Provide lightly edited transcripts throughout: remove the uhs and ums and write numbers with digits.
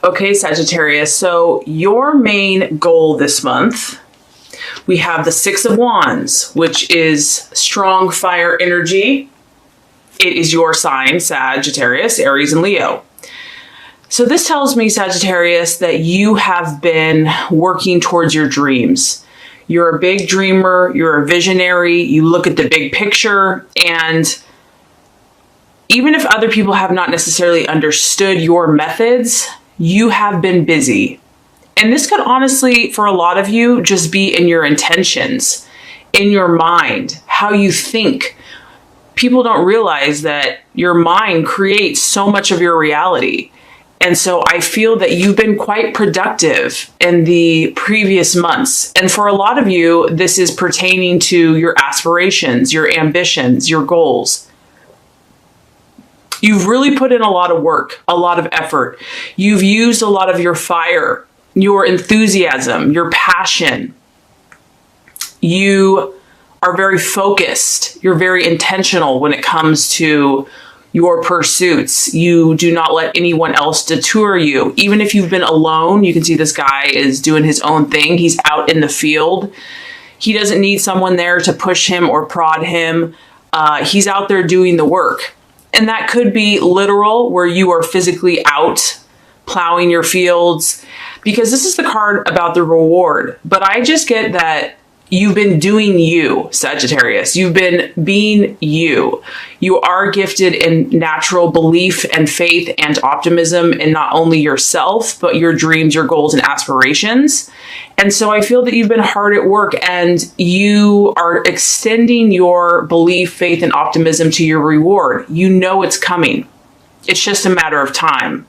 Okay, Sagittarius, so your main goal this month, we have the Six of Wands, which is strong fire energy. It is your sign, Sagittarius, Aries, and Leo. So this tells me, Sagittarius, that you have been working towards your dreams. You're a big dreamer, you're a visionary, you look at the big picture, and even if other people have not necessarily understood your methods, you have been busy. And this could honestly, for a lot of you, just be in your intentions, in your mind, how you think. People don't realize that your mind creates so much of your reality. And so I feel that you've been quite productive in the previous months. And for a lot of you, this is pertaining to your aspirations, your ambitions, your goals. You've really put in a lot of work, a lot of effort. You've used a lot of your fire, your enthusiasm, your passion. You are very focused. You're very intentional when it comes to your pursuits. You do not let anyone else detour you. Even if you've been alone, you can see this guy is doing his own thing. He's out in the field. He doesn't need someone there to push him or prod him. He's out there doing the work. And that could be literal, where you are physically out plowing your fields, because this is the card about the reward. But I just get that you've been doing you, Sagittarius. You've been being you. You are gifted in natural belief and faith and optimism in not only yourself, but your dreams, your goals, and aspirations. And so I feel that you've been hard at work, and you are extending your belief, faith, and optimism to your reward. You know it's coming. It's just a matter of time.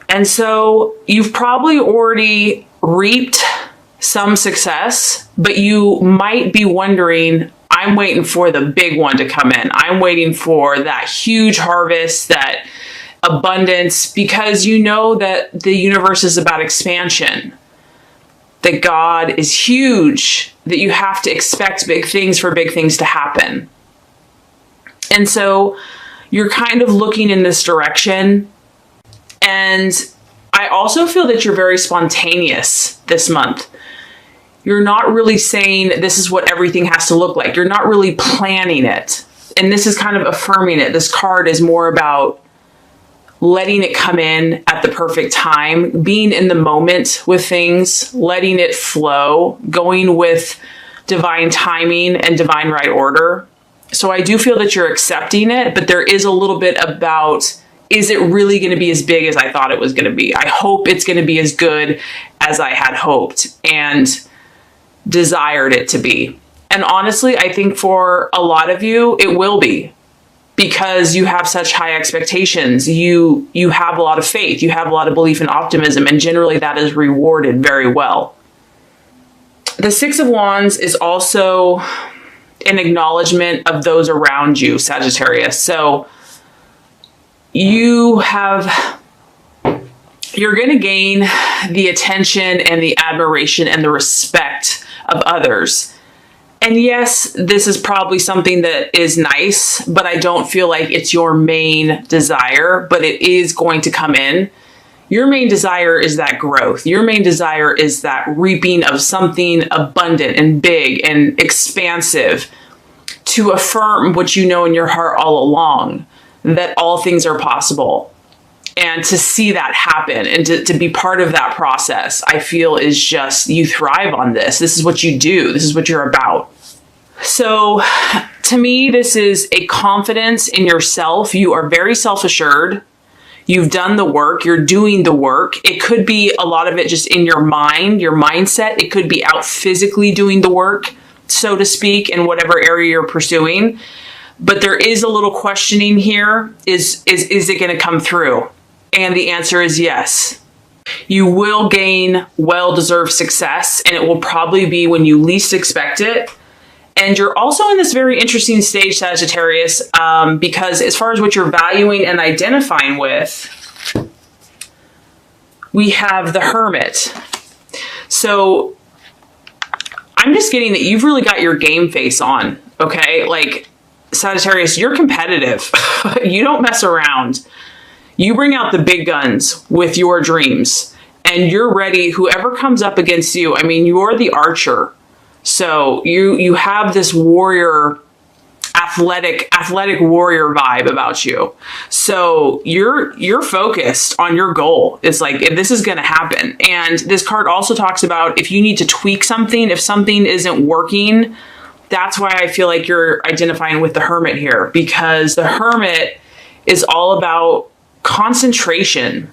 And so you've probably already reaped some success, but you might be wondering, I'm waiting for the big one to come in. I'm waiting for that huge harvest, that abundance, because you know that the universe is about expansion, that God is huge, that you have to expect big things for big things to happen. And so you're kind of looking in this direction. And I also feel that you're very spontaneous this month. You're not really saying this is what everything has to look like. You're not really planning it. And this is kind of affirming it. This card is more about letting it come in at the perfect time, being in the moment with things, letting it flow, going with divine timing and divine right order. So I do feel that you're accepting it, but there is a little bit about, is it really going to be as big as I thought it was going to be? I hope it's going to be as good as I had hoped and desired it to be. And honestly, I think for a lot of you, it will be, because you have such high expectations. You have a lot of faith, you have a lot of belief and optimism, and generally that is rewarded very well. The Six of Wands is also an acknowledgement of those around you, Sagittarius. So you're going to gain the attention and the admiration and the respect of others. And yes, this is probably something that is nice, but I don't feel like it's your main desire, but it is going to come in. Your main desire is that growth. Your main desire is that reaping of something abundant and big and expansive, to affirm what you know in your heart all along, that all things are possible. And to see that happen and to be part of that process, I feel is just, you thrive on this. This is what you do. This is what you're about. So to me, this is a confidence in yourself. You are very self-assured. You've done the work. You're doing the work. It could be a lot of it just in your mind, your mindset. It could be out physically doing the work, so to speak, in whatever area you're pursuing. But there is a little questioning here. Is it going to come through? And the answer is yes. You will gain well-deserved success, and it will probably be when you least expect it. And you're also in this very interesting stage, Sagittarius, because as far as what you're valuing and identifying with, we have the Hermit. So I'm just getting that you've really got your game face on, okay? Like, Sagittarius, you're competitive. You don't mess around. You bring out the big guns with your dreams, and you're ready. Whoever comes up against you, I mean, you're the archer. So you have this warrior, athletic warrior vibe about you. So you're focused on your goal. It's like, if this is going to happen. And this card also talks about if you need to tweak something, if something isn't working. That's why I feel like you're identifying with the Hermit here, because the Hermit is all about concentration,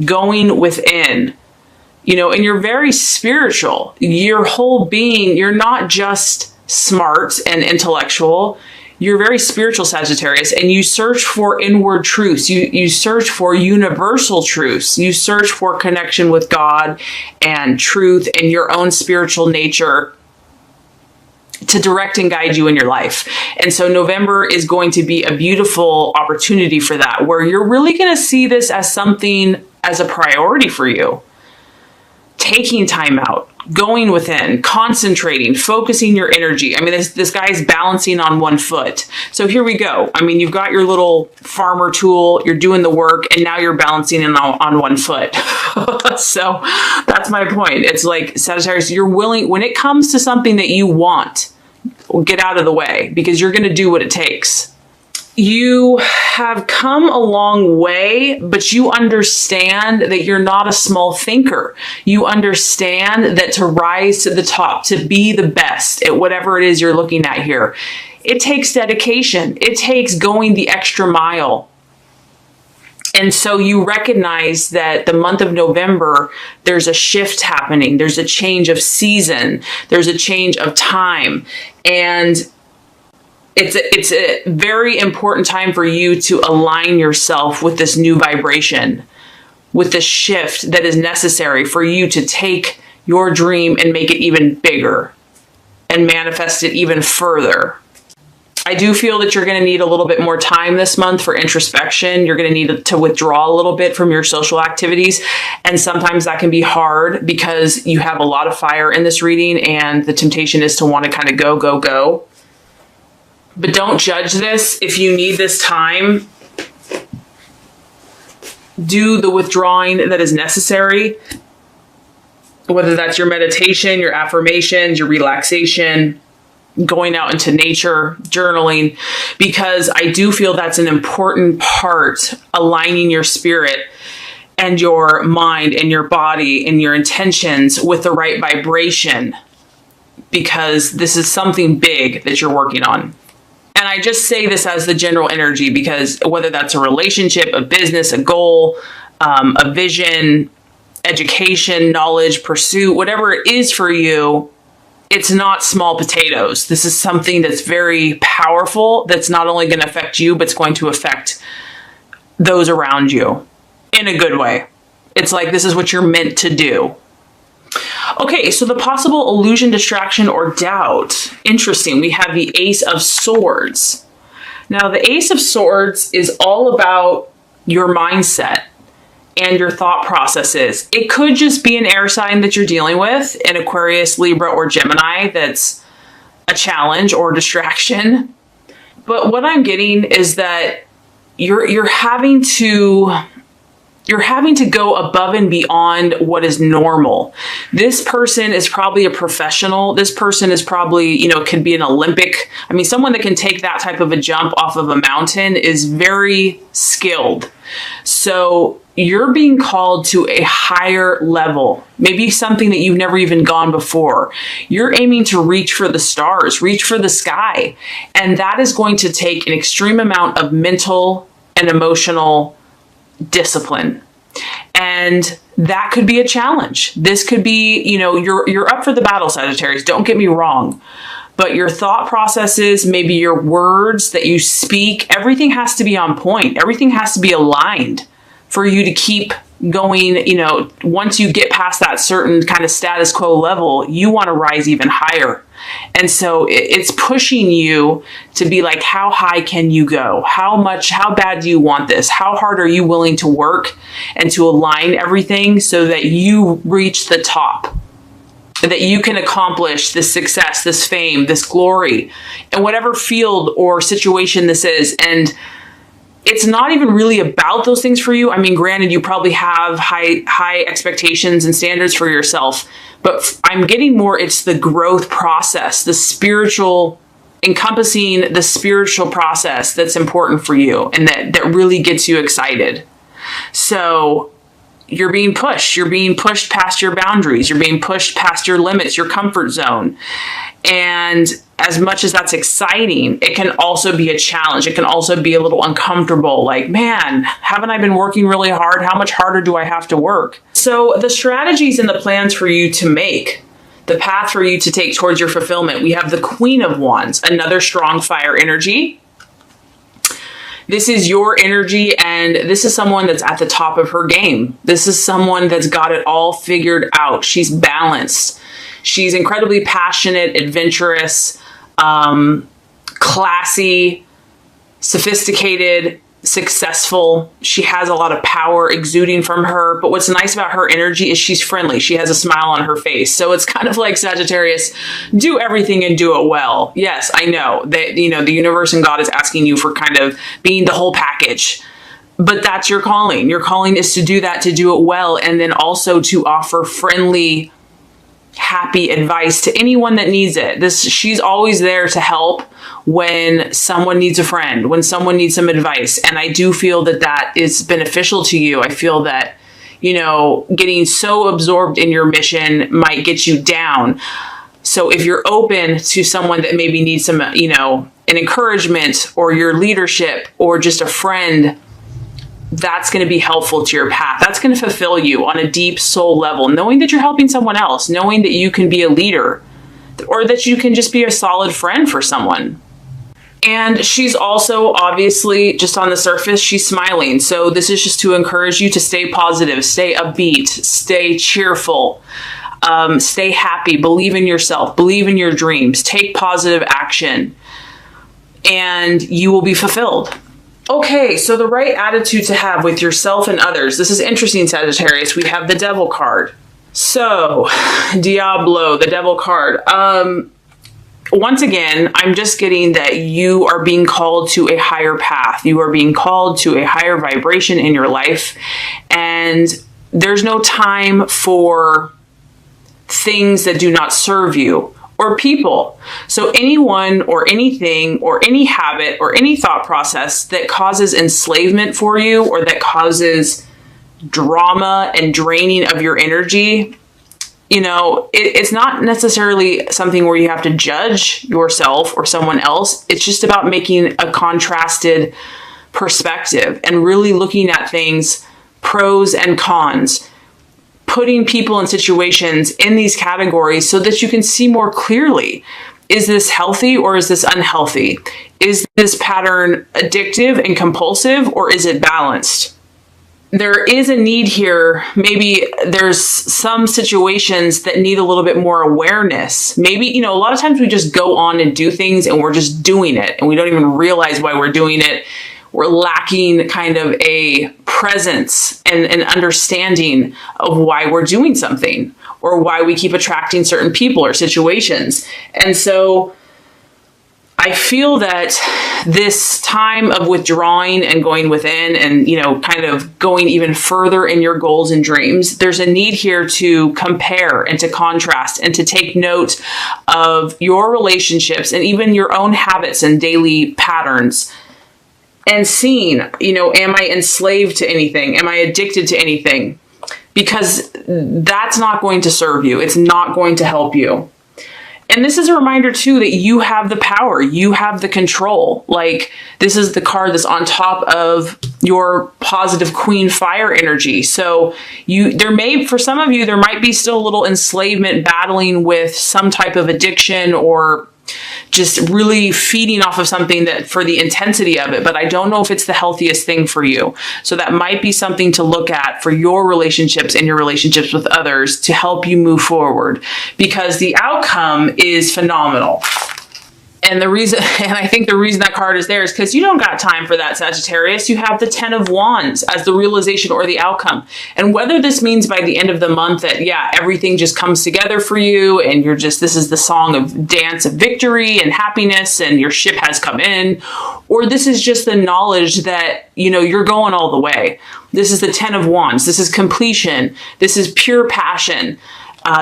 going within, and you're very spiritual. Your whole being, you're not just smart and intellectual. You're very spiritual, Sagittarius, and you search for inward truths. You search for universal truths. You search for connection with God and truth and your own spiritual nature to direct and guide you in your life. And so November is going to be a beautiful opportunity for that, where you're really going to see this as something, as a priority for you. Taking time out, going within, concentrating, focusing your energy. I mean, this guy is balancing on one foot. So here we go. I mean, you've got your little farmer tool, you're doing the work, and now you're balancing on one foot. So that's my point. It's like, Sagittarius, you're willing, when it comes to something that you want, get out of the way, because you're going to do what it takes. You have come a long way, but you understand that you're not a small thinker. You understand that to rise to the top, to be the best at whatever it is you're looking at here, it takes dedication. It takes going the extra mile. And so you recognize that the month of November, there's a shift happening. There's a change of season. There's a change of time. And it's a very important time for you to align yourself with this new vibration, with the shift that is necessary for you to take your dream and make it even bigger and manifest it even further. I do feel that you're going to need a little bit more time this month for introspection. You're going to need to withdraw a little bit from your social activities. And sometimes that can be hard because you have a lot of fire in this reading, and the temptation is to want to kind of go, go, go. But don't judge this. If you need this time, do the withdrawing that is necessary, whether that's your meditation, your affirmations, your relaxation, going out into nature, journaling, because I do feel that's an important part, aligning your spirit and your mind and your body and your intentions with the right vibration, because this is something big that you're working on. And I just say this as the general energy, because whether that's a relationship, a business, a goal, a vision, education, knowledge, pursuit, whatever it is for you, it's not small potatoes. This is something that's very powerful, that's not only going to affect you, but it's going to affect those around you in a good way. It's like, this is what you're meant to do. Okay, so the possible illusion, distraction, or doubt. Interesting. We have the Ace of Swords. Now, the Ace of Swords is all about your mindset and your thought processes. It could just be an air sign that you're dealing with, an Aquarius, Libra, or Gemini, that's a challenge or distraction. But what I'm getting is that you're having to go above and beyond what is normal. This person is probably a professional. This person is probably, could be an Olympic. I mean, someone that can take that type of a jump off of a mountain is very skilled. So you're being called to a higher level, maybe something that you've never even gone before. You're aiming to reach for the stars, reach for the sky. And that is going to take an extreme amount of mental and emotional discipline. And that could be a challenge. This could be, you're up for the battle, Sagittarius. Don't get me wrong. But your thought processes, maybe your words that you speak, everything has to be on point. Everything has to be aligned for you to keep going. Once you get past that certain kind of status quo level, you want to rise even higher. And so it's pushing you to be like, how high can you go? How bad do you want this? How hard are you willing to work and to align everything so that you reach the top, that you can accomplish this success, this fame, this glory, in whatever field or situation this is. And it's not even really about those things for you. I mean, granted, you probably have high expectations and standards for yourself, but I'm getting more, it's the growth process, the spiritual, encompassing the spiritual process that's important for you and that really gets you excited. So you're being pushed past your boundaries. You're being pushed past your limits, your comfort zone. And as much as that's exciting, it can also be a challenge. It can also be a little uncomfortable. Like, man, haven't I been working really hard? How much harder do I have to work? So the strategies and the plans for you to make, the path for you to take towards your fulfillment, we have the Queen of Wands, another strong fire energy. This is your energy, and this is someone that's at the top of her game. This is someone that's got it all figured out. She's balanced. She's incredibly passionate, adventurous, classy, sophisticated, successful. She has a lot of power exuding from her. But what's nice about her energy is she's friendly. She has a smile on her face. So it's kind of like, Sagittarius, do everything and do it well. Yes, I know that, the universe and God is asking you for kind of being the whole package. But that's your calling. Your calling is to do that, to do it well, and then also to offer friendly, happy advice to anyone that needs it. She's always there to help when someone needs a friend, when someone needs some advice. And I do feel that that is beneficial to you. I feel that, getting so absorbed in your mission might get you down. So if you're open to someone that maybe needs some, an encouragement or your leadership or just a friend, that's going to be helpful to your path. That's going to fulfill you on a deep soul level, knowing that you're helping someone else, knowing that you can be a leader or that you can just be a solid friend for someone. And she's also, obviously, just on the surface, she's smiling. So this is just to encourage you to stay positive, stay upbeat, stay cheerful, stay happy, believe in yourself, believe in your dreams, take positive action, and you will be fulfilled. Okay, so the right attitude to have with yourself and others. This is interesting, Sagittarius. We have the Devil card. So, Diablo, the Devil card. Once again, I'm just getting that you are being called to a higher path. You are being called to a higher vibration in your life. And there's no time for things that do not serve you or people. So anyone or anything or any habit or any thought process that causes enslavement for you or that causes drama and draining of your energy, it's not necessarily something where you have to judge yourself or someone else. It's just about making a contrasted perspective and really looking at things, pros and cons, putting people in situations in these categories so that you can see more clearly. Is this healthy or is this unhealthy? Is this pattern addictive and compulsive or is it balanced? There is a need here. Maybe there's some situations that need a little bit more awareness. Maybe, a lot of times we just go on and do things and we're just doing it and we don't even realize why we're doing it. We're lacking kind of a presence and an understanding of why we're doing something or why we keep attracting certain people or situations. And so I feel that this time of withdrawing and going within and, kind of going even further in your goals and dreams, there's a need here to compare and to contrast and to take note of your relationships and even your own habits and daily patterns. And seeing, am I enslaved to anything? Am I addicted to anything? Because that's not going to serve you. It's not going to help you. And this is a reminder too that you have the power, you have the control. Like, this is the card that's on top of your positive Queen fire energy. So for some of you, there might be still a little enslavement, battling with some type of addiction or just really feeding off of something that for the intensity of it, but I don't know if it's the healthiest thing for you. So that might be something to look at for your relationships and your relationships with others to help you move forward, because the outcome is phenomenal. And the reason, and I think the reason that card is there is because you don't got time for that, Sagittarius. You have the 10 of Wands as the realization or the outcome. And whether this means by the end of the month that, yeah, everything just comes together for you and you're just, this is the song of dance of victory and happiness and your ship has come in, or this is just the knowledge that, you know, you're going all the way. This is the 10 of Wands. This is completion. This is pure passion.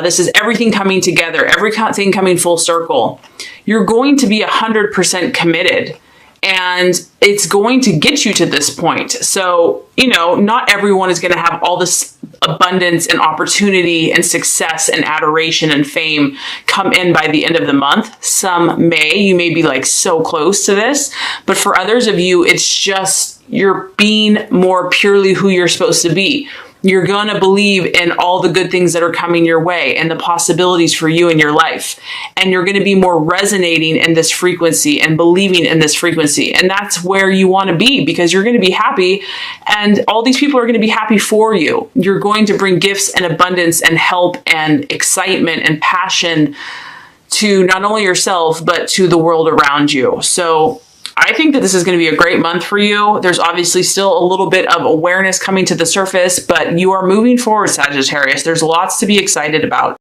This is everything coming together, everything coming full circle. You're going to be 100% committed, and it's going to get you to this point. So, you know, not everyone is going to have all this abundance and opportunity and success and adoration and fame come in by the end of the month. Some may, you may be like so close to this, but for others of you, it's just you're being more purely who you're supposed to be. You're going to believe in all the good things that are coming your way and the possibilities for you in your life. And you're going to be more resonating in this frequency and believing in this frequency. And that's where you want to be, because you're going to be happy and all these people are going to be happy for you. You're going to bring gifts and abundance and help and excitement and passion to not only yourself, but to the world around you. So I think that this is going to be a great month for you. There's obviously still a little bit of awareness coming to the surface, but you are moving forward, Sagittarius. There's lots to be excited about.